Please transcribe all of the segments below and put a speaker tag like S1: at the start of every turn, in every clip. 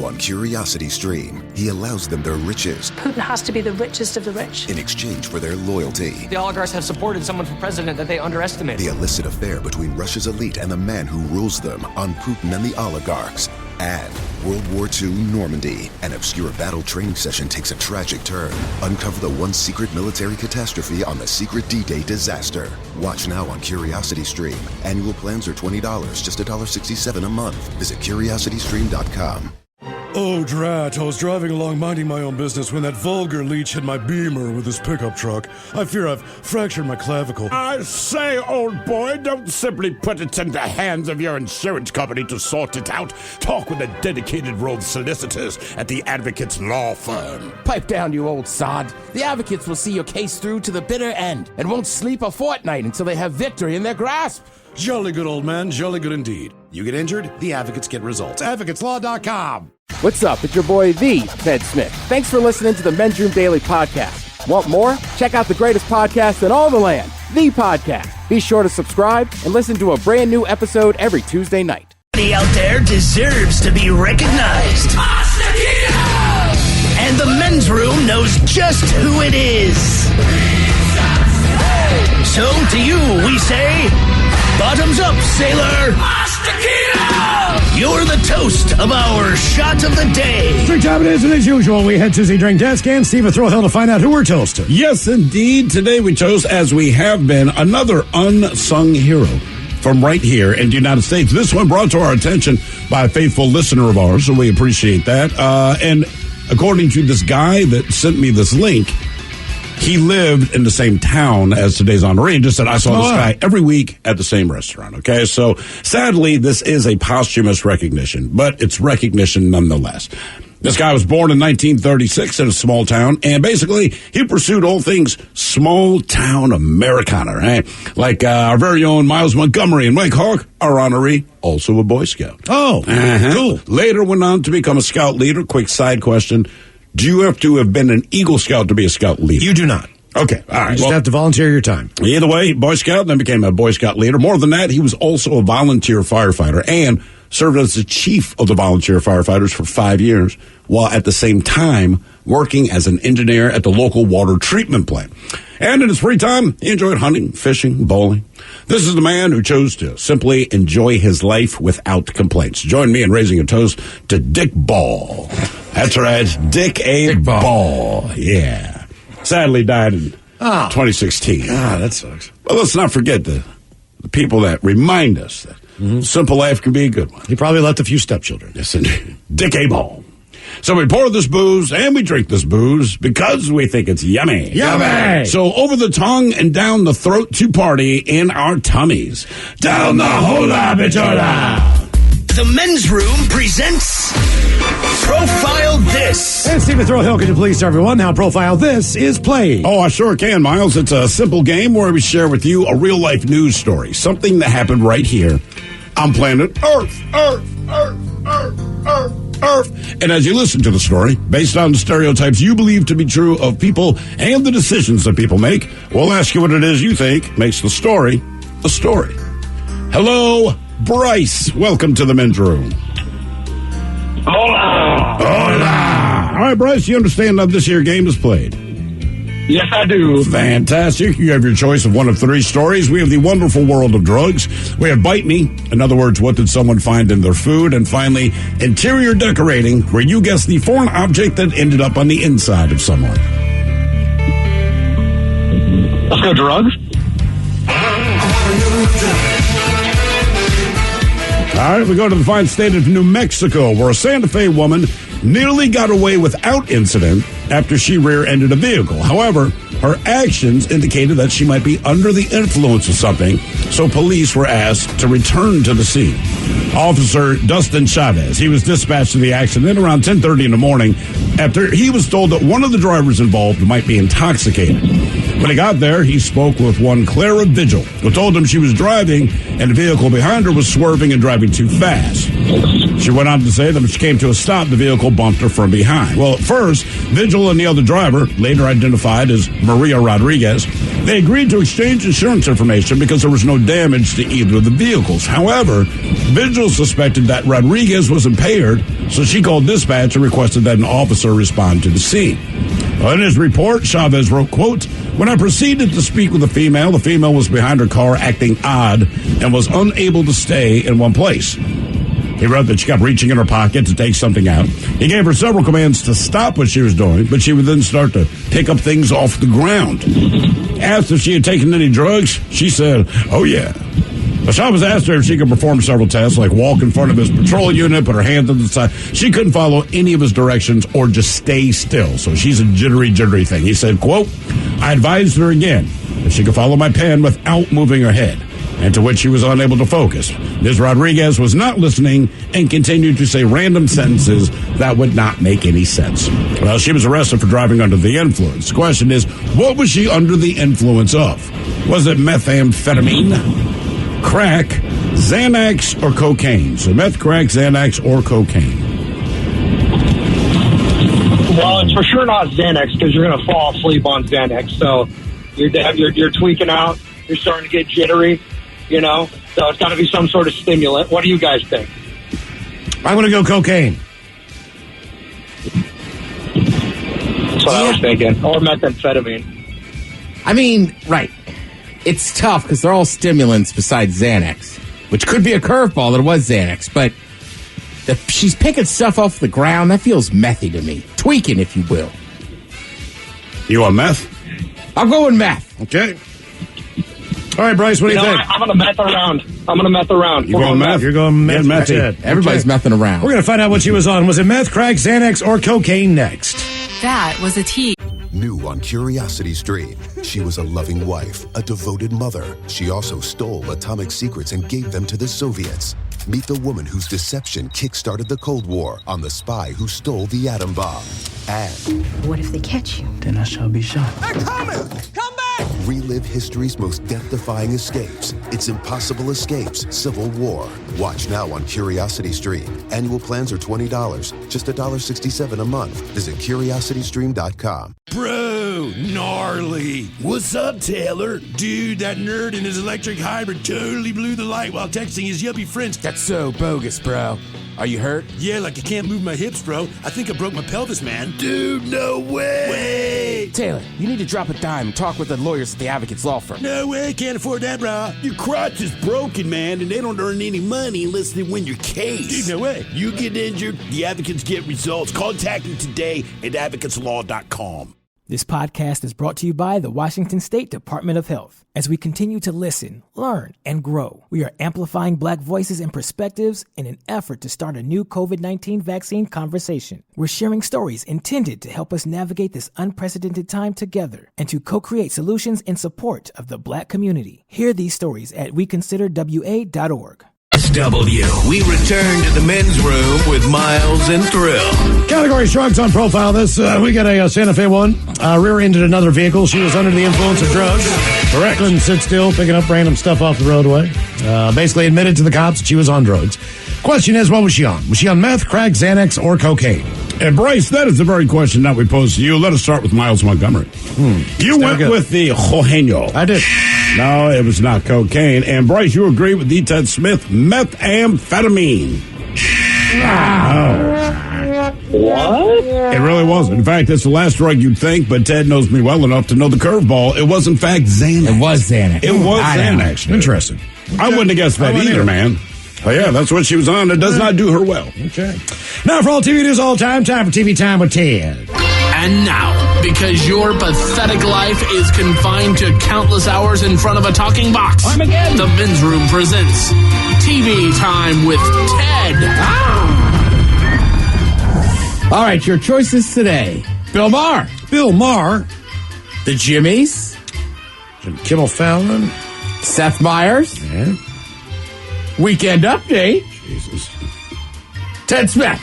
S1: on Curiosity Stream. He allows them their riches.
S2: Putin has to be the richest of the rich.
S1: In exchange for their loyalty.
S3: The oligarchs have supported someone for president that they underestimate.
S1: The illicit affair between Russia's elite and the man who rules them on Putin and the oligarchs. And World War II Normandy. An obscure battle training session takes a tragic turn. Uncover the one secret military catastrophe on the secret D-Day disaster. Watch now on Curiosity Stream. Annual plans are $20, just $1.67 a month. Visit CuriosityStream.com.
S4: Oh, drat. I was driving along minding my own business when that vulgar leech hit my Beamer with his pickup truck. I fear I've fractured my clavicle.
S5: I say, old boy, don't simply put it in the hands of your insurance company to sort it out. Talk with a dedicated row of solicitors at the Advocates Law Firm.
S6: Pipe down, you old sod. The Advocates will see your case through to the bitter end and won't sleep a fortnight until they have victory in their grasp.
S4: Jolly good, old man. Jolly good indeed. You get injured, the Advocates get results. AdvocatesLaw.com.
S6: What's up? It's your boy, the Ted Smith. Thanks for listening to the Men's Room Daily Podcast. Want more? Check out the greatest podcast in all the land, The Podcast. Be sure to subscribe and listen to a brand new episode every Tuesday night.
S7: Everybody out there deserves to be recognized. And the Men's Room knows just who it is. So to you, we say, bottoms up, sailor. You're the toast of our shot of the day.
S8: Drink time it is, and as usual, we head to the drink desk and Steve a throw hill to find out who we're toasting.
S5: Yes, indeed. Today we toast, as we have been, another unsung hero from right here in the United States. This one brought to our attention by a faithful listener of ours, so we appreciate that. And according to this guy that sent me this link, he lived in the same town as today's honoree and just said, I saw this guy every week at the same restaurant. Okay, so sadly, this is a posthumous recognition, but it's recognition nonetheless. This guy was born in 1936 in a small town, and basically, he pursued all things small-town Americana, right? Like our very own Miles Montgomery and Mike Hawk, our honoree, also a Boy Scout.
S8: Oh, cool.
S5: Later went on to become a Scout leader. Quick side question. Do you have to have been an Eagle Scout to be a Scout leader?
S8: You do not.
S5: Okay, all right.
S8: You just have to volunteer your time.
S5: Either way, Boy Scout, then became a Boy Scout leader. More than that, he was also a volunteer firefighter and served as the chief of the volunteer firefighters for 5 years, while at the same time working as an engineer at the local water treatment plant. And in his free time, he enjoyed hunting, fishing, bowling. This is the man who chose to simply enjoy his life without complaints. Join me in raising a toast to Dick Ball. That's right, Dick Ball. Yeah. Sadly died in 2016.
S8: God, that sucks.
S5: Well, let's not forget the people that remind us that simple life can be a good one.
S8: He probably left a few stepchildren.
S5: Yes, indeed. Dick Ball. So we pour this booze and we drink this booze because we think it's yummy.
S8: Yummy!
S5: So over the tongue and down the throat to party in our tummies. Down the hola bichola.
S7: The Men's Room presents Profile This.
S8: And Steve a throw hill, could you please tell everyone how Profile This is played?
S5: Oh, I sure can, Miles. It's a simple game where we share with you a real-life news story, something that happened right here on planet Earth. And as you listen to the story, based on the stereotypes you believe to be true of people and the decisions that people make, we'll ask you what it is you think makes the story a story. Hello, Bryce. Welcome to the Men's Room.
S9: Hola.
S5: Hola. All right, Bryce, you understand how this here game is played?
S9: Yes, I do.
S5: Fantastic. You have your choice of one of three stories. We have the wonderful world of drugs. We have Bite Me. In other words, what did someone find in their food? And finally, interior decorating, where you guess the foreign object that ended up on the inside of someone.
S9: Let's go drugs.
S5: All right, we go to the fine state of New Mexico, where a Santa Fe woman nearly got away without incident after she rear-ended a vehicle. However, her actions indicated that she might be under the influence of something, so police were asked to return to the scene. Officer Dustin Chavez, he was dispatched to the accident around 10:30 in the morning after he was told that one of the drivers involved might be intoxicated. When he got there, he spoke with one Clara Vigil, who told him she was driving and the vehicle behind her was swerving and driving too fast. She went on to say that when she came to a stop, the vehicle bumped her from behind. Well, at first, Vigil and the other driver, later identified as Maria Rodriguez, they agreed to exchange insurance information because there was no damage to either of the vehicles. However, Vigil suspected that Rodriguez was impaired, so she called dispatch and requested that an officer respond to the scene. In his report, Chavez wrote, quote, "When I proceeded to speak with the female was behind her car acting odd and was unable to stay in one place." He wrote that she kept reaching in her pocket to take something out. He gave her several commands to stop what she was doing, but she would then start to pick up things off the ground. Asked if she had taken any drugs, she said, "Oh, yeah." Chavez asked her if she could perform several tests, like walk in front of his patrol unit, put her hand to the side. She couldn't follow any of his directions or just stay still, so she's a jittery thing. He said, quote, "I advised her again if she could follow my pen without moving her head," and to which she was unable to focus. Ms. Rodriguez was not listening and continued to say random sentences that would not make any sense. Well, she was arrested for driving under the influence. The question is, what was she under the influence of? Was it methamphetamine, crack, Xanax, or cocaine? So meth, crack, Xanax, or cocaine?
S9: Well, it's for sure not Xanax because you're going to fall asleep on Xanax. So you're tweaking out. You're starting to get jittery, you know. So it's got to be some sort of stimulant. What do you guys think?
S8: I'm going to go cocaine.
S9: That's what I was thinking. Or methamphetamine.
S6: I mean, right. It's tough because they're all stimulants besides Xanax, which could be a curveball that it was Xanax, but if she's picking stuff off the ground, that feels methy to me. Tweaking, if you will.
S5: You want meth?
S6: I'll go with meth.
S5: Okay.
S8: All right, Bryce, what do you think?
S9: I'm going to meth around.
S5: You going meth?
S8: You're going meth.
S5: Methy.
S6: Everybody's messing around.
S8: We're going to find out what she was on. Was it meth, crack, Xanax, or cocaine next?
S10: That was a T.
S1: New on Curiosity Stream, she was a loving wife, a devoted mother. She also stole atomic secrets and gave them to the Soviets. Meet the woman whose deception kick-started the Cold War on the spy who stole the atom bomb. And
S10: What if they catch you?
S3: Then I shall be shot.
S10: They're coming! Come back!
S1: relive history's most death-defying escapes. It's Impossible Escapes, Civil War. Watch now on Curiosity Stream. Annual plans are $20, just $1.67 a month. Visit curiositystream.com.
S4: Bro, gnarly. What's up, Taylor? Dude, that nerd in his electric hybrid totally blew the light while texting his yuppie friends.
S6: That's so bogus, bro. Are you hurt?
S4: Yeah, like I can't move my hips, bro. I think I broke my pelvis, man. Dude, no way.
S6: Taylor, you need to drop a dime and talk with the lawyers at the Advocates Law Firm.
S4: No way, can't afford that, bro.
S7: Your crotch is broken, man, and they don't earn any money unless they win your case.
S4: Dude, no way.
S7: You get injured, the advocates get results. Contact them today at advocateslaw.com.
S11: This podcast is brought to you by the Washington State Department of Health. As we continue to listen, learn, and grow, we are amplifying Black voices and perspectives in an effort to start a new COVID-19 vaccine conversation. We're sharing stories intended to help us navigate this unprecedented time together and to co-create solutions in support of the Black community. Hear these stories at weconsiderwa.org.
S7: KISW. We return to the men's room with Miles and Thrill.
S8: Category drugs on profile. We got a Santa Fe one. Rear-ended another vehicle. She was under the influence of drugs. Correct. Couldn't sit still, picking up random stuff off the roadway. Basically admitted to the cops that she was on drugs. Question is, what was she on? Was she on meth, crack, Xanax, or cocaine?
S5: And Bryce, that is the very question that we posed to you. Let us start with Miles Montgomery. You went with the Jojeño.
S8: I did.
S5: No, it was not cocaine. And Bryce, you agree with D. Ted Smith, methamphetamine.
S9: What?
S5: It really wasn't. In fact, it's the last drug you'd think, but Ted knows me well enough to know the curveball. It was, in fact, Xanax.
S6: It was Xanax.
S5: It was Xanax. Dude.
S8: Interesting.
S5: I wouldn't have guessed that either, man. Oh, yeah, that's what she was on. It does not do her well.
S8: Okay. Now, for all TV news all time for TV Time with Ted.
S12: And now, because your pathetic life is confined to countless hours in front of a talking box, the Men's Room presents TV Time with Ted.
S6: All right, your choices today. Bill Maher. The Jimmies.
S8: Jim Kimmel Fallon.
S6: Seth Meyers.
S8: Yeah.
S6: Weekend Update.
S5: Jesus.
S6: Ted Smith.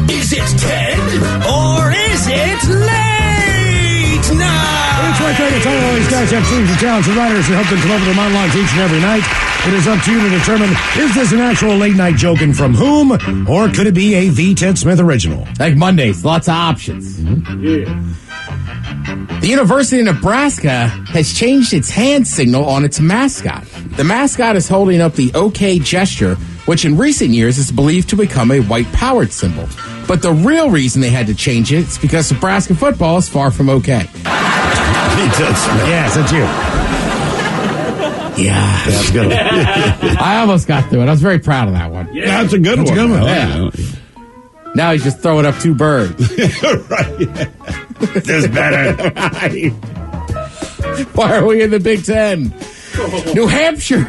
S7: Is it Ted or is it late?
S4: It's not.
S8: It's right there to tell all these guys have teams of talented writers who help them come up with their monologues each and every night. It is up to you to determine, is this an actual late night joke and from whom, or could it be a V. Ted Smith original?
S13: Like Mondays, lots of options. The University of Nebraska has changed its hand signal on its mascot. The mascot is holding up the OK gesture, which in recent years is believed to become a white-powered symbol. But the real reason they had to change it is because Nebraska football is far from okay.
S8: Yes, that's you.
S13: Yeah.
S8: That's good.
S13: I almost got through it. I was very proud of that one.
S5: Yeah, that's a good one.
S8: That's a good one.
S13: Yeah. Now he's just throwing up two birds.
S5: Right. This better.
S13: Why are we in the Big Ten? New Hampshire.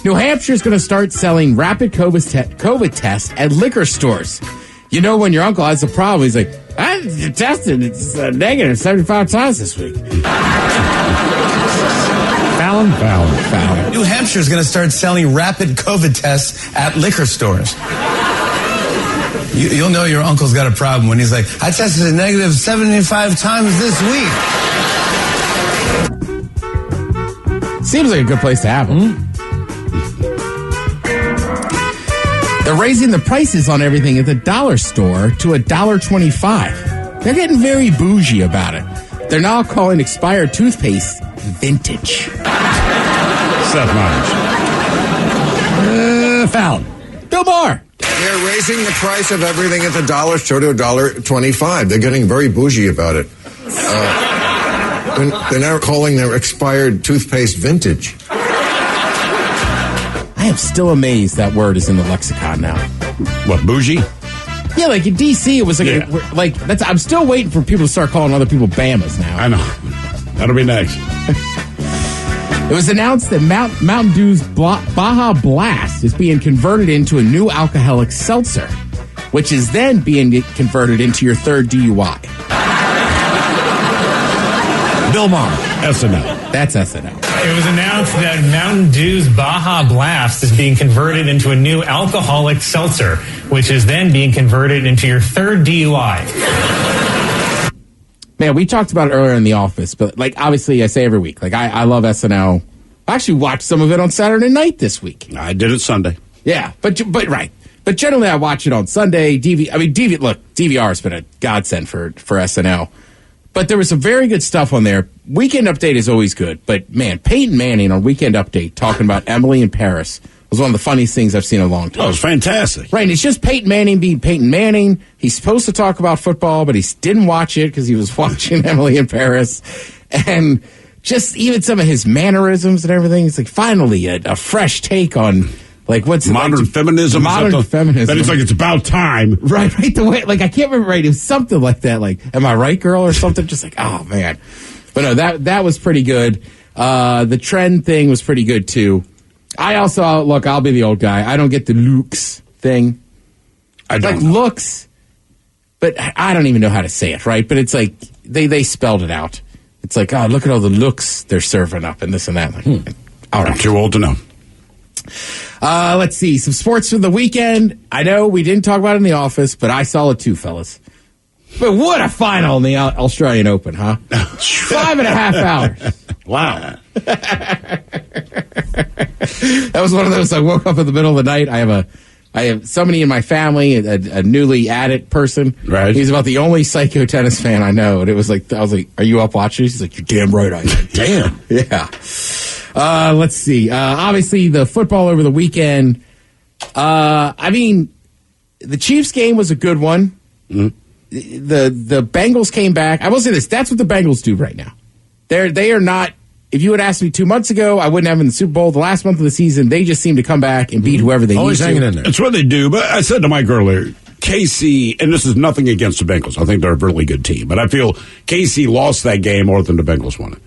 S13: New Hampshire is going to start selling rapid COVID tests at liquor stores. You know, when your uncle has a problem, he's like, I tested. It's negative 75 times this week.
S8: Fallon.
S14: New Hampshire is going to start selling rapid COVID tests at liquor stores. You'll know your uncle's got a problem when he's like, I tested a negative 75 times this week.
S13: Seems like a good place to have them. They're raising the prices on everything at the dollar store to $1.25. They're getting very bougie about it. They're now calling expired toothpaste vintage.
S5: Seth Meyers.
S8: Fallon.
S13: Bill Maher.
S15: They're raising the price of everything at the dollar store to $1.25. They're getting very bougie about it. They're now calling their expired toothpaste vintage.
S13: I am still amazed that word is in the lexicon now.
S5: What, bougie?
S13: Yeah, like in D.C., it was like, I'm still waiting for people to start calling other people Bamas now.
S5: I know. That'll be next.
S13: It was announced that Mountain Dew's Baja Blast is being converted into a new alcoholic seltzer, which is then being converted into your third DUI.
S8: Bill Maher.
S5: SNL.
S13: That's SNL.
S16: It was announced that Mountain Dew's Baja Blast is being converted into a new alcoholic seltzer, which is then being converted into your third DUI.
S13: Man, we talked about it earlier in the office, but like obviously I say every week, like I love SNL. I actually watched some of it on Saturday night this week.
S5: I did it Sunday.
S13: Yeah, but right. But generally I watch it on Sunday. DVR has been a godsend for SNL. But there was some very good stuff on there. Weekend Update is always good. But, man, Peyton Manning on Weekend Update talking about Emily in Paris was one of the funniest things I've seen in a long time.
S5: Oh, it was fantastic.
S13: Right, and it's just Peyton Manning being Peyton Manning. He's supposed to talk about football, but he didn't watch it because he was watching Emily in Paris. And just even some of his mannerisms and everything. It's like, finally, a fresh take on... Like what's
S5: modern feminism?
S13: Modern feminism.
S5: That it's like it's about time.
S13: Right. The way, like I can't remember. Right, it was something like that. Like, am I right, girl, or something? Just like, oh man. But no, that was pretty good. The trend thing was pretty good too. I also I'll be the old guy. I don't get the looks thing.
S5: I don't
S13: like looks, but I don't even know how to say it. Right, but it's like they spelled it out. It's like, oh, look at all the looks they're serving up and this and that. Like, all right,
S5: I'm too old to know.
S13: Let's see. Some sports for the weekend. I know we didn't talk about it in the office, but I saw it too, fellas. But what a final in the Australian Open, huh? 5.5 hours.
S5: Wow.
S13: That was one of those, I woke up in the middle of the night. I have somebody in my family, a newly added person.
S5: Right.
S13: He's about the only psycho tennis fan I know. And it was like, I was like, are you up watching? He's like, you're damn right I am.
S5: Damn.
S13: Yeah. Let's see. Obviously, the football over the weekend. I mean, the Chiefs game was a good one. Mm-hmm. The Bengals came back. I will say this: that's what the Bengals do right now. They are not. If you had asked me 2 months ago, I wouldn't have them in the Super Bowl. The last month of the season, they just seem to come back and beat whoever they
S8: always
S13: need to.
S8: Hanging in there.
S5: That's what they do. But I said to Mike earlier, KC, and this is nothing against the Bengals. I think they're a really good team. But I feel KC lost that game more than the Bengals won it.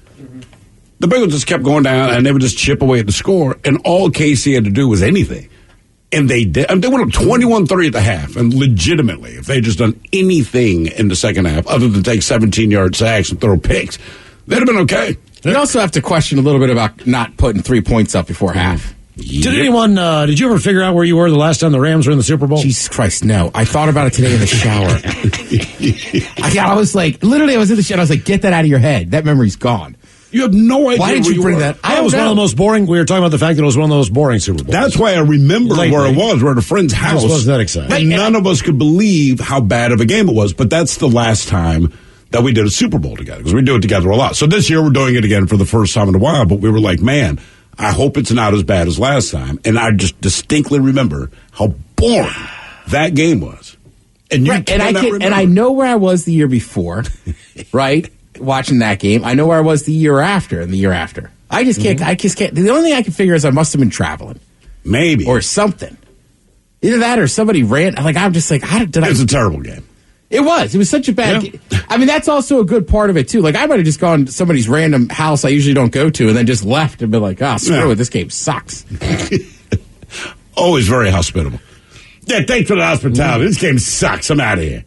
S5: The Bengals just kept going down, and they would just chip away at the score, and all KC had to do was anything. And they did. I mean, they went up 21-3 at the half, and legitimately, if they had just done anything in the second half, other than take 17-yard sacks and throw picks, they'd have been okay.
S13: You also have to question a little bit about not putting 3 points up before half.
S8: Did anyone? Did you ever figure out where you were the last time the Rams were in the Super Bowl?
S13: Jesus Christ, no. I thought about it today in the shower. I was like, literally, I was in the shower. I was like, get that out of your head. That memory's gone.
S5: You have no idea.
S13: Why did you bring that?
S8: That was one of the most boring. We were talking about the fact that it was one of the most boring Super Bowls.
S5: That's why I remember where it was. We're at a friend's house.
S8: It wasn't that exciting.
S5: And none of us could believe how bad of a game it was. But that's the last time that we did a Super Bowl together, because we do it together a lot. So this year we're doing it again for the first time in a while. But we were like, man, I hope it's not as bad as last time. And I just distinctly remember how boring that game was. And you
S13: and I know where I was the year before, right? Watching that game. I know where I was the year after and the year after. I just can't. I just can't. The only thing I can figure is I must have been traveling,
S5: maybe,
S13: or something. Either that or somebody ran. Like I'm just like, how did I?
S5: It was a terrible game.
S13: It was. It was such a bad game. I mean, that's also a good part of it, too. Like, I might have just gone to somebody's random house I usually don't go to and then just left and been like, screw it, this game sucks.
S5: Always very hospitable. Yeah, thanks for the hospitality. This game sucks. I'm out of here.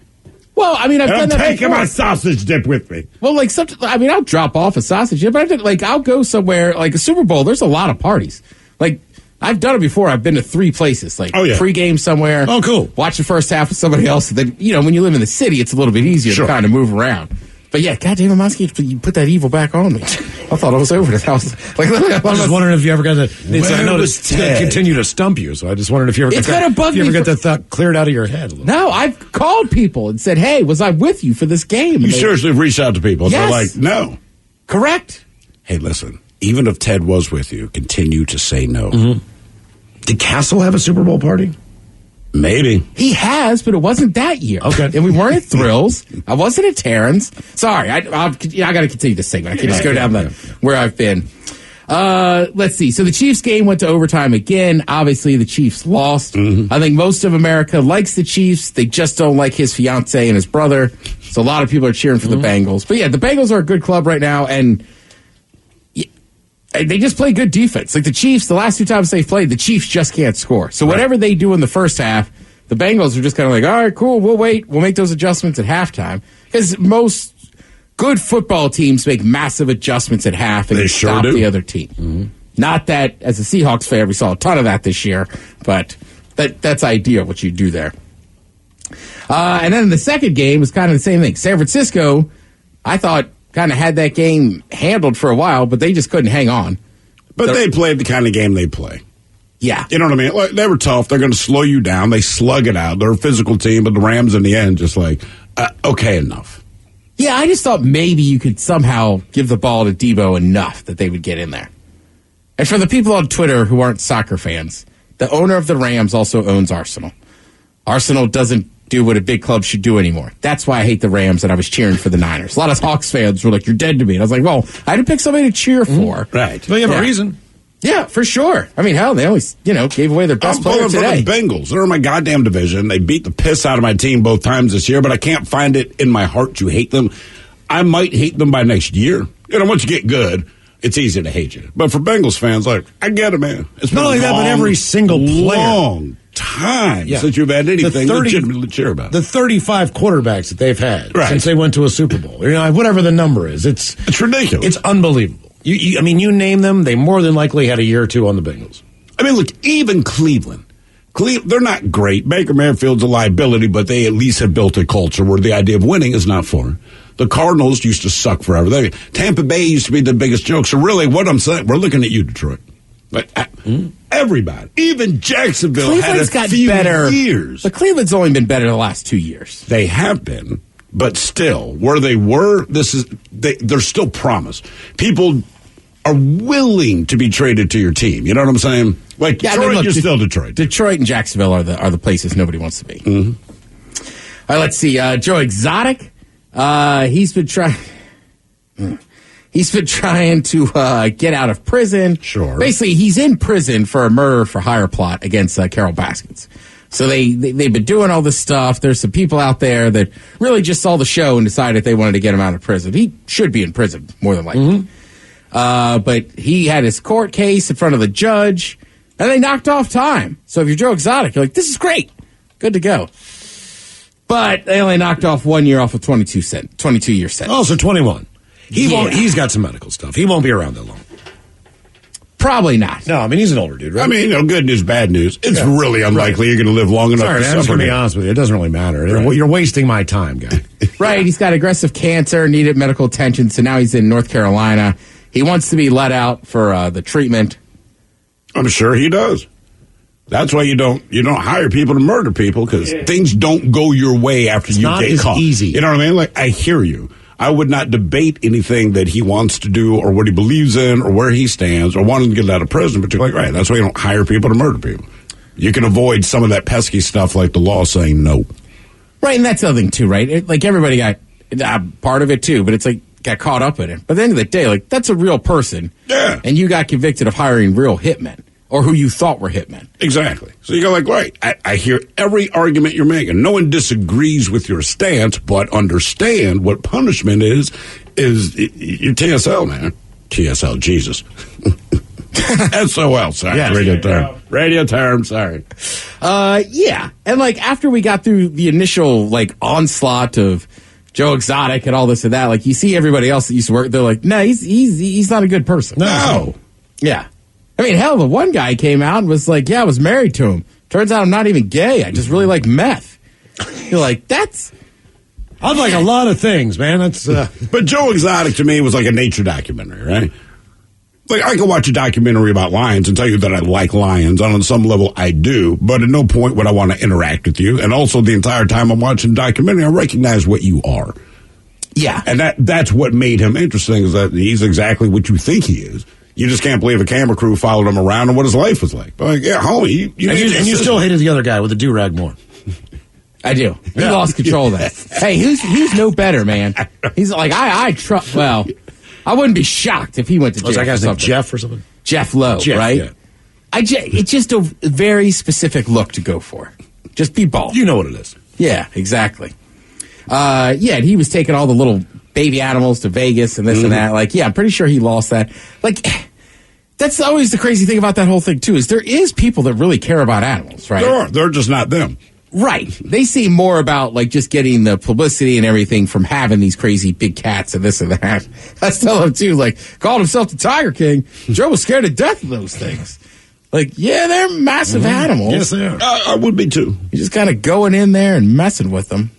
S13: Well, I mean, I've done that before.
S5: I'm taking my sausage dip with me.
S13: Well, like, I'll drop off a sausage dip, but I'll go somewhere, like a Super Bowl, there's a lot of parties. Like, I've done it before. I've been to 3 places, like pregame somewhere.
S5: Oh, cool.
S13: Watch the first half with somebody else. And then, when you live in the city, it's a little bit easier to kind of move around. But yeah, goddamn, Mosky, you put that evil back on me. I thought I was over this house. Like, I was just wondering if you ever got that.
S8: I noticed it's going to continue to stump you, so I just wondered if you ever got that thought cleared out of your head.
S13: No, I've called people and said, hey, was I with you for this game? And
S5: you seriously reached out to people.
S13: Yes.
S5: They're like, no.
S13: Correct.
S5: Hey, listen, even if Ted was with you, continue to say no.
S8: Mm-hmm. Did Castle have a Super Bowl party?
S5: Maybe.
S13: He has, but it wasn't that year.
S8: Okay.
S13: And we weren't at Thrills. I wasn't at Terrence. Sorry, I got to continue this segment. I can't just go down where I've been. Let's see. So the Chiefs game went to overtime again. Obviously, the Chiefs lost. I think most of America likes the Chiefs. They just don't like his fiance and his brother. So a lot of people are cheering for the Bengals. But yeah, the Bengals are a good club right now, and they just play good defense. Like the Chiefs, the last 2 times they've played, the Chiefs just can't score. So whatever they do in the first half, the Bengals are just kind of like, all right, cool, we'll wait. We'll make those adjustments at halftime. Because most good football teams make massive adjustments at half and stop the other team. Not that, as a Seahawks fan, we saw a ton of that this year, but that's ideal what you do there. And then the second game was kind of the same thing. San Francisco, I thought, kind of had that game handled for a while, but they just couldn't hang on.
S5: But they played the kind of game they play.
S13: Yeah.
S5: You know what I mean? Like, they were tough. They're going to slow you down. They slug it out. They're a physical team, but the Rams in the end just like, okay, enough.
S13: Yeah, I just thought maybe you could somehow give the ball to Debo enough that they would get in there. And for the people on Twitter who aren't soccer fans, the owner of the Rams also owns Arsenal. Arsenal doesn't do what a big club should do anymore. That's why I hate the Rams, and I was cheering for the Niners. A lot of Hawks fans were like, you're dead to me. And I was like, well, I had to pick somebody to cheer for.
S5: Right.
S8: Well, you have a reason.
S13: Yeah, for sure. I mean, hell, they always, gave away their best player today.
S5: The Bengals. They're in my goddamn division. They beat the piss out of my team both times this year, but I can't find it in my heart to hate them. I might hate them by next year. Once you get good, it's easy to hate you. But for Bengals fans, like, I get it, man. It's
S8: not only that, but every single player.
S5: Long time since you've had anything legitimately to cheer about.
S8: The 35 quarterbacks that they've had since they went to a Super Bowl, whatever the number is, it's
S5: ridiculous.
S8: It's unbelievable. You name them, they more than likely had a year or two on the Bengals.
S5: I mean, look, even Cleveland, they're not great. Baker Mayfield's a liability, but they at least have built a culture where the idea of winning is not foreign. The Cardinals used to suck forever. Tampa Bay used to be the biggest joke. So really, what I'm saying, we're looking at you, Detroit. But everybody, even Jacksonville,
S13: Cleveland's
S5: had a few
S13: better
S5: years.
S13: But Cleveland's only been better the last 2 years.
S5: They have been, but still, where they were, there's still promise. People are willing to be traded to your team. You know what I'm saying? Like Detroit, you're still Detroit.
S13: Detroit and Jacksonville are the places nobody wants to be. All right, let's see. Joe Exotic, he's been trying. He's been trying to get out of prison.
S5: Sure.
S13: Basically, he's in prison for a murder for hire plot against Carol Baskins. So they've been doing all this stuff. There's some people out there that really just saw the show and decided they wanted to get him out of prison. He should be in prison, more than likely. But he had his court case in front of the judge, and they knocked off time. So if you're Joe Exotic, you're like, this is great. Good to go. But they only knocked off 1 year off of 22-year sentence.
S8: Oh, so 21. He's got some medical stuff. He won't be around that long.
S13: Probably not.
S8: No, I mean, he's an older dude, right?
S5: I mean, good news, bad news. It's really unlikely you're going to live long enough
S8: Sorry,
S5: to
S8: I'm just
S5: suffer.
S8: going to be honest with you. It doesn't really matter.
S5: Right.
S8: You're wasting my time, guy.
S13: Right. He's got aggressive cancer, needed medical attention, so now he's in North Carolina. He wants to be let out for the treatment.
S5: I'm sure he does. That's why you don't hire people to murder people, because things don't go your way after you get caught.
S8: Easy.
S5: You know what I mean? Like, I hear you. I would not debate anything that he wants to do or what he believes in or where he stands or wanting to get out of prison, but you're like, right, that's why you don't hire people to murder people. You can avoid some of that pesky stuff like the law saying no.
S13: Right, and that's the other thing, too, right? Like, everybody got part of it, too, but it's like, got caught up in it. But at the end of the day, like, that's a real person.
S5: Yeah.
S13: And you got convicted of hiring real hitmen, or who you thought were hitmen.
S5: Exactly. So you go like, right, I hear every argument you're making. No one disagrees with your stance, but understand what punishment is your TSL, man. TSL, Jesus. SOL, sorry.
S8: Yes.
S5: Radio term, sorry.
S13: Yeah. And, like, after we got through the initial, like, onslaught of Joe Exotic and all this and that, like, you see everybody else that used to work, they're like, no, he's not a good person.
S5: No.
S13: Yeah. I mean, hell, the one guy came out and was like, yeah, I was married to him. Turns out I'm not even gay. I just really like meth. You're like,
S8: I'd like a lot of things, man. That's
S5: But Joe Exotic to me was like a nature documentary, right? Like, I could watch a documentary about lions and tell you that I like lions. On some level, I do. But at no point would I want to interact with you. And also, the entire time I'm watching the documentary, I recognize what you are.
S13: Yeah.
S5: And that's what made him interesting, is that he's exactly what you think he is. You just can't believe a camera crew followed him around and what his life was like. But, like, yeah, homie,
S8: you still hated the other guy with the do-rag more.
S13: I do. He lost control of that. Hey, he's no better, man. He's like, I wouldn't be shocked if he went to jail.
S8: Was that guy's
S13: or
S8: name Jeff or something?
S13: Jeff Lowe,
S8: Jeff,
S13: right?
S8: Yeah.
S13: It's just a very specific look to go for. Just be bald.
S8: You know what it is.
S13: Yeah, exactly. And he was taking all the little baby animals to Vegas and this and that. Like, yeah, I'm pretty sure he lost that. Like, that's always the crazy thing about that whole thing, too, is there is people that really care about animals, right?
S5: There are. They're just not them.
S13: Right. They seem more about, like, just getting the publicity and everything from having these crazy big cats and this and that. That's tell him, too, like, called himself the Tiger King. Joe was scared to death of those things. Like, yeah, they're massive animals.
S8: Yes, they are.
S5: I would be, too.
S13: You're just kind of going in there and messing with them.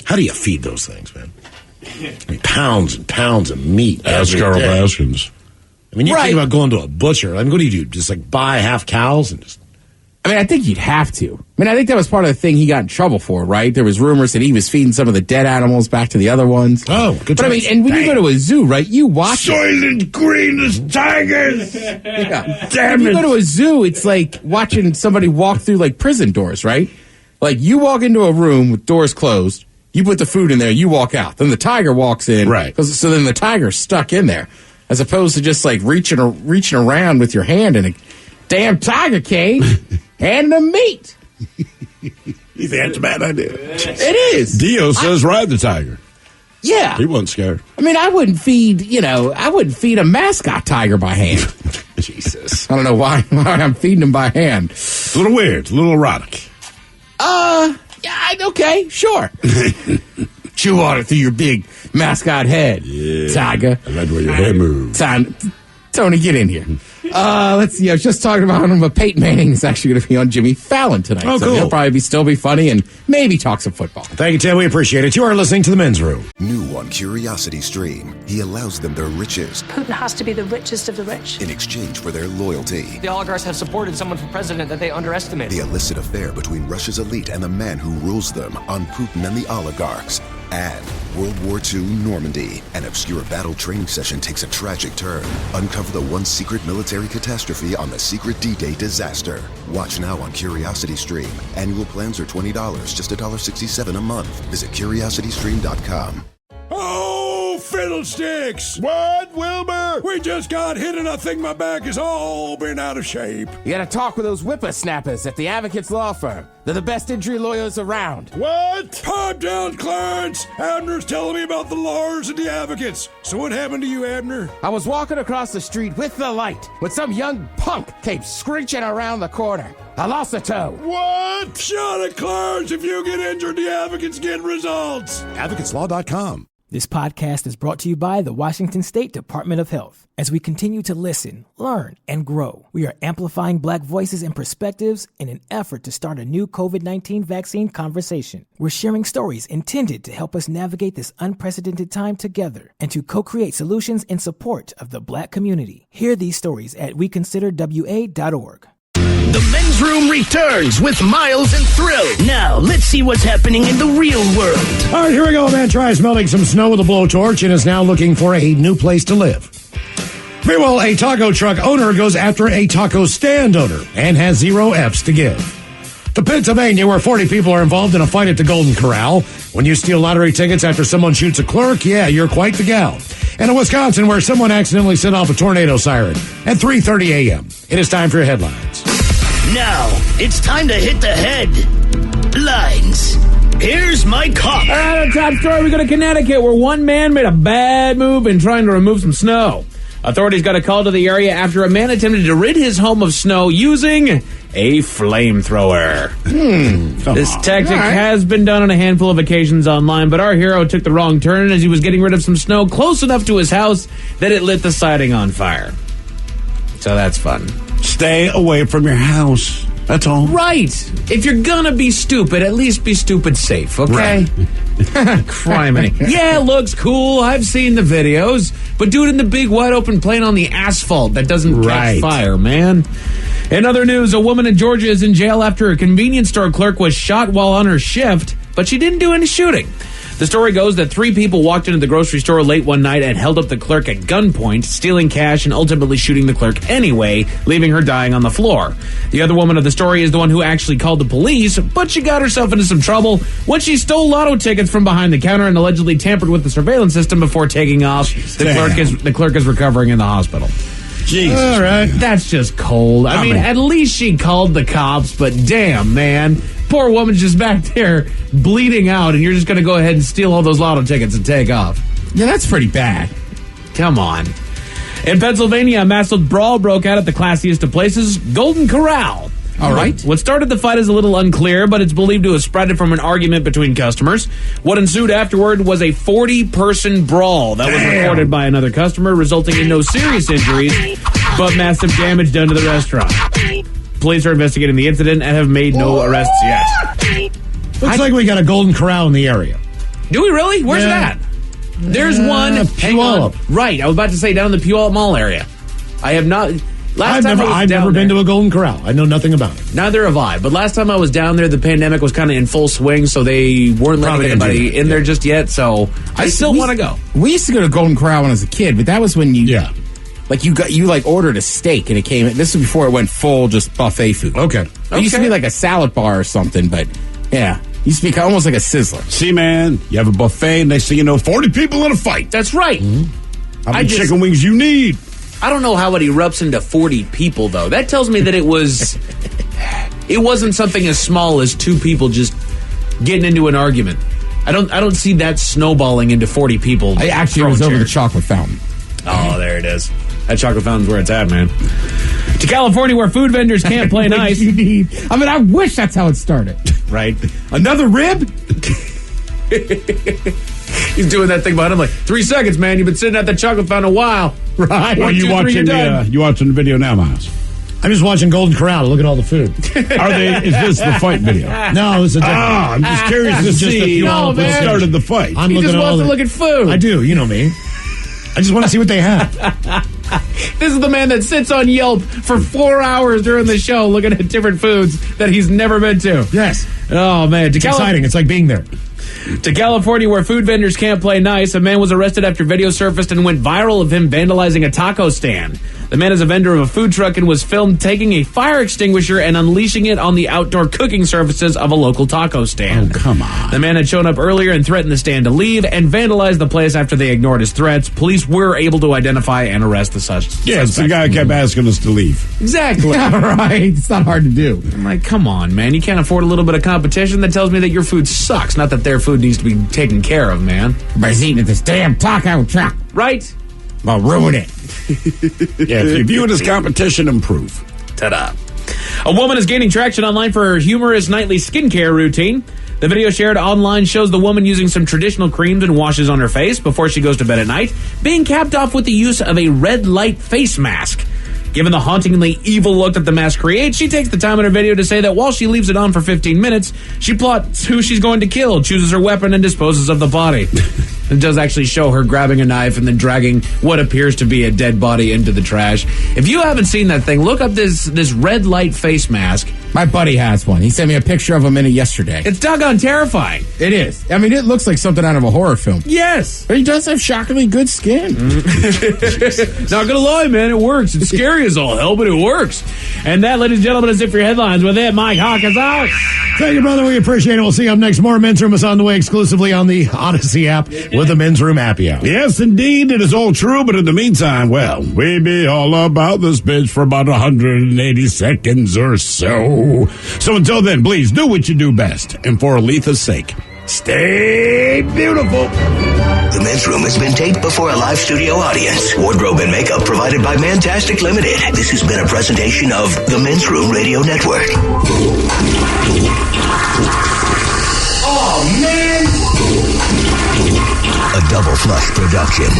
S8: How do you feed those things, man? I mean, pounds and pounds of meat.
S5: Ask Carl Baskins.
S8: I mean, you think about going to a butcher. I mean, what do? Just, like, buy half cows and just...
S13: I mean, I think you'd have to. I mean, I think that was part of the thing he got in trouble for, right? There was rumors that he was feeding some of the dead animals back to the other ones.
S8: Oh, good.
S13: But I mean, and when you go to a zoo, right, you watch
S5: Soylent Green as tigers.
S13: Yeah.
S5: Damn
S13: when
S5: it.
S13: you go to a zoo, it's like watching somebody walk through like prison doors, right? Like you walk into a room with doors closed, you put the food in there, you walk out. Then the tiger walks in,
S5: right?
S13: So then the tiger's stuck in there, as opposed to just like reaching around with your hand in a damn tiger cage and the meat.
S5: You think that's a bad idea?
S13: It is.
S5: Dio says ride the tiger.
S13: Yeah.
S5: He wasn't scared.
S13: I mean, I wouldn't feed a mascot tiger by hand.
S5: Jesus.
S13: I don't know why I'm feeding him by hand.
S5: It's a little weird. It's a little erotic.
S13: Yeah, okay, sure. Chew on it through your big mascot head, tiger.
S5: I like the way your head moves.
S13: Tony, get in here. Let's see. I was just talking about him, but Peyton Manning is actually going to be on Jimmy Fallon tonight.
S8: Oh,
S13: so
S8: cool.
S13: He'll probably still be funny and maybe talk some football.
S8: Thank you, Tim. We appreciate it. You are listening to The Men's Room.
S1: New on Curiosity Stream, he allows them their riches
S2: Putin has to be the richest of the rich.
S1: in exchange for their loyalty.
S3: The oligarchs have supported someone for president that they underestimated.
S1: The illicit affair between Russia's elite and the man who rules them on Putin and the oligarchs. And World War II Normandy. An obscure battle training session takes a tragic turn. Uncover the one secret military catastrophe on the secret D-Day disaster. Watch now on Curiosity Stream. Annual plans are $20, just $1.67 a month. Visit curiositystream.com.
S4: Oh, fiddlesticks! What, Wilbur? We just got hit and I think my back has all been out of shape.
S11: You gotta talk with those whippersnappers at the Advocates Law Firm. They're the best injury lawyers around.
S4: What? Pipe down, Clarence! Abner's telling me about the lawyers and the advocates. So what happened to you, Abner?
S11: I was walking across the street with the light when some young punk came screeching around the corner. I lost a toe.
S4: What? Shut it, Clarence! If you get injured, the advocates get results.
S7: AdvocatesLaw.com.
S11: This podcast is brought to you by the Washington State Department of Health. As we continue to listen, learn, and grow, we are amplifying Black voices and perspectives in an effort to start a new COVID-19 vaccine conversation. We're sharing stories intended to help us navigate this unprecedented time together and to co-create solutions in support of the Black community. Hear these stories at weconsiderwa.org.
S17: The Men's Room returns with Miles and Thrill. Now, let's see what's happening in the real world.
S8: All right, here we go. A man tries melting some snow with a blowtorch and is now looking for a new place to live. Meanwhile, a taco truck owner goes after a taco stand owner and has 0 F's to give. To Pennsylvania, where 40 people are involved in a fight at the Golden Corral. When you steal lottery tickets after someone shoots a clerk, yeah, you're quite the gal. And in Wisconsin, where someone accidentally set off a tornado siren at 3:30 a.m. It is time for your headlines.
S17: Now, it's time to hit the headlines. Here's my cop.
S18: All right, our top story, we go to Connecticut, where one man made a bad move in trying to remove some snow. Authorities got a call to the area after a man attempted to rid his home of snow using a flamethrower. This tactic has been done on a handful of occasions online, but our hero took the wrong turn as he was getting rid of some snow close enough to his house that it lit the siding on fire. So that's fun.
S5: Stay away from your house. That's all.
S18: Right. If you're gonna be stupid, at least be stupid safe, okay? Right. Criminy. Yeah, it looks cool. I've seen the videos. But do it in the big, wide open plane on the asphalt that doesn't catch fire, man. In other news, a woman in Georgia is in jail after a convenience store clerk was shot while on her shift, but she didn't do any shooting. The story goes that 3 people walked into the grocery store late one night and held up the clerk at gunpoint, stealing cash and ultimately shooting the clerk anyway, leaving her dying on the floor. The other woman of the story is the one who actually called the police, but she got herself into some trouble when she stole lotto tickets from behind the counter and allegedly tampered with the surveillance system before taking off. The clerk is recovering in the hospital.
S5: Jesus.
S8: All right.
S18: That's just cold. I mean, at least she called the cops, but damn, man. Poor woman's just back there bleeding out, and you're just going to go ahead and steal all those lotto tickets and take off.
S13: Yeah, that's pretty bad.
S18: Come on. In Pennsylvania, a massive brawl broke out at the classiest of places, Golden Corral.
S13: All right.
S18: What started the fight is a little unclear, but it's believed to have spread from an argument between customers. What ensued afterward was a 40-person brawl that was recorded by another customer, resulting in no serious injuries, but massive damage done to the restaurant. Police are investigating the incident and have made no arrests yet.
S8: Looks like we got a Golden Corral in the area.
S18: Do we really? Where's that? There's one.
S8: Puyallup.
S18: Right. I was about to say down in the Puyallup Mall area. I have not.
S8: I've never been to a Golden Corral. I know nothing about it.
S18: Neither have I. But last time I was down there, the pandemic was kind of in full swing, so they weren't letting anybody in there just yet. So I still want to go.
S13: We used to go to Golden Corral when I was a kid, but that was when you you ordered a steak and it came. This was before it went full just buffet food.
S8: Okay.
S13: It used to be like a salad bar or something, but yeah, it used to be almost like a sizzler.
S5: See, man, you have a buffet, and next thing you know, 40 people in a fight.
S18: That's right.
S5: How many chicken wings you need?
S18: I don't know how it erupts into 40 people, though. That tells me that it wasn't something as small as 2 people just getting into an argument. I don't see that snowballing into 40 people.
S13: I actually was over the chocolate fountain.
S18: Oh, there it is. That chocolate fountain's where it's at, man. To California, where food vendors can't play nice.
S13: I wish that's how it started.
S18: Right?
S13: Another rib?
S18: He's doing that thing behind him like, 3 seconds, man. You've been sitting at that chocolate fountain a while.
S8: Right.
S5: Are you watching the video now, Miles?
S8: I'm just watching Golden Corral. Look at all the food.
S5: Is this the fight video?
S8: No, this is a different.
S5: I'm just curious to see what started the fight.
S18: He just wants to look at food.
S8: I do. You know me. I just want to see what they have.
S18: This is the man that sits on Yelp for 4 hours during the show looking at different foods that he's never been to.
S8: Yes.
S18: Oh, man.
S8: It's exciting. It's like being there.
S18: To California, where food vendors can't play nice, a man was arrested after video surfaced and went viral of him vandalizing a taco stand. The man is a vendor of a food truck and was filmed taking a fire extinguisher and unleashing it on the outdoor cooking surfaces of a local taco stand.
S5: Oh, come on.
S18: The man had shown up earlier and threatened the stand to leave and vandalized the place after they ignored his threats. Police were able to identify and arrest the suspect.
S5: Yeah, it's the guy who kept asking us to leave.
S18: Exactly.
S13: Right. It's not hard to do.
S18: I'm like, come on, man. You can't afford a little bit of competition? That tells me that your food sucks, not that their food needs to be taken care of, man.
S13: Everybody's eating at this damn taco truck.
S18: Right?
S13: I'll ruin it.
S5: Yeah, if you view it as competition, improve.
S18: Ta-da. A woman is gaining traction online for her humorous nightly skincare routine. The video shared online shows the woman using some traditional creams and washes on her face before she goes to bed at night, being capped off with the use of a red light face mask. Given the hauntingly evil look that the mask creates, she takes the time in her video to say that while she leaves it on for 15 minutes, she plots who she's going to kill, chooses her weapon, and disposes of the body. It does actually show her grabbing a knife and then dragging what appears to be a dead body into the trash. If you haven't seen that thing, look up this red light face mask.
S13: My buddy has one. He sent me a picture of him in it yesterday.
S18: It's doggone terrifying.
S13: It is. I mean, it looks like something out of a horror film.
S18: Yes.
S13: But he does have shockingly good skin.
S18: Not gonna lie, man, it works. It's scary as all hell, but it works. And that, ladies and gentlemen, is it for your headlines. With it, Mike Hawk is out.
S8: Thank you, brother. We appreciate it. We'll see you up next. More Men's Room is on the way exclusively on the Odyssey app with the Men's Room Happy Hour.
S5: Yes, indeed, it is all true, but in the meantime, well, we be all about this bitch for about 180 seconds or so. So until then, please do what you do best. And for Aletha's sake, stay beautiful.
S17: The Men's Room has been taped before a live studio audience. Wardrobe and makeup provided by Mantastic Limited. This has been a presentation of the Men's Room Radio Network. Oh, man! A Double Flush production.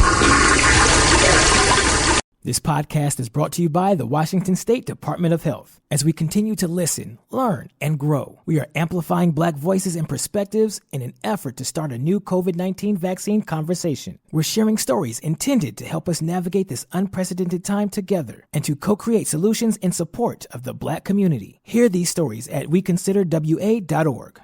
S11: This podcast is brought to you by the Washington State Department of Health. As we continue to listen, learn, and grow, we are amplifying Black voices and perspectives in an effort to start a new COVID-19 vaccine conversation. We're sharing stories intended to help us navigate this unprecedented time together and to co-create solutions in support of the Black community. Hear these stories at weconsiderwa.org.